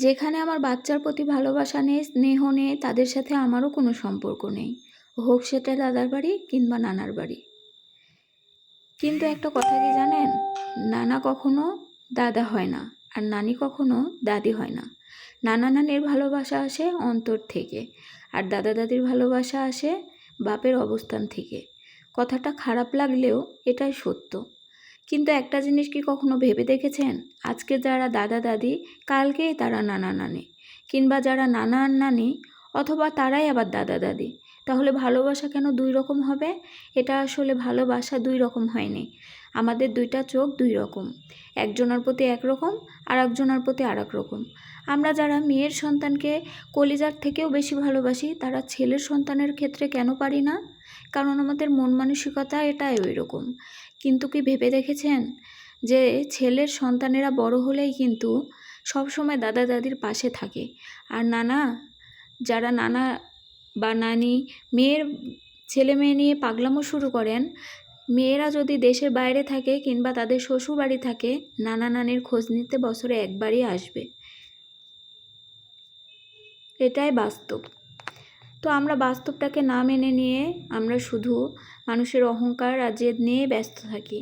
যেখানে আমার বাচ্চার প্রতি ভালোবাসা নেই, স্নেহ নেই, তাদের সাথে আমারও কোনো সম্পর্ক নেই, হোক সেটা দাদার বাড়ি কিংবা নানার বাড়ি। কিন্তু একটা কথা কি জানেন, নানা কখনো দাদা হয় না, আর নানি কখনো দাদি হয় না। নানা নানির ভালোবাসা আসে অন্তর থেকে, আর দাদা দাদির ভালোবাসা আসে বাপের অবস্থান থেকে। কথাটা খারাপ লাগলেও এটাই সত্য। কিন্তু একটা জিনিস কি কখনো ভেবে দেখেছেন, আজকে যারা দাদা দাদি কালকেই তারা নানা নানি, কিংবা যারা নানা আর নানি অথবা তারাই আবার দাদা দাদি। তাহলে ভালোবাসা কেন দুই রকম হবে? এটা আসলে ভালোবাসা দুই রকম হয়নি, আমাদের দুইটা চোখ দুই রকম, একজনের প্রতি একরকম আর একজনের প্রতি আর এক রকম। আমরা যারা মেয়ের সন্তানকে কলিজার থেকেও বেশি ভালোবাসি, তারা ছেলের সন্তানের ক্ষেত্রে কেন পারি না? কারণ আমাদের মন মানসিকতা এটাই ওই রকম। কিন্তু কি ভেবে দেখেছেন যে ছেলের সন্তানেরা বড় হলেই কিন্তু সবসময় দাদা দাদির পাশে থাকে, আর যারা নানা বা নানি মেয়ের ছেলে মেয়ে নিয়ে পাগলামো শুরু করেন, মেয়েরা যদি দেশের বাইরে থাকে কিংবা তাদের শ্বশুর বাড়ি থাকে, নানা নানির খোঁজ নিতে বছরে একবারই আসবে। এটাই বাস্তব। তো আমরা বাস্তবটাকে না মেনে নিয়ে আমরা শুধু মানুষের অহংকার আর জেদ নিয়ে ব্যস্ত থাকি।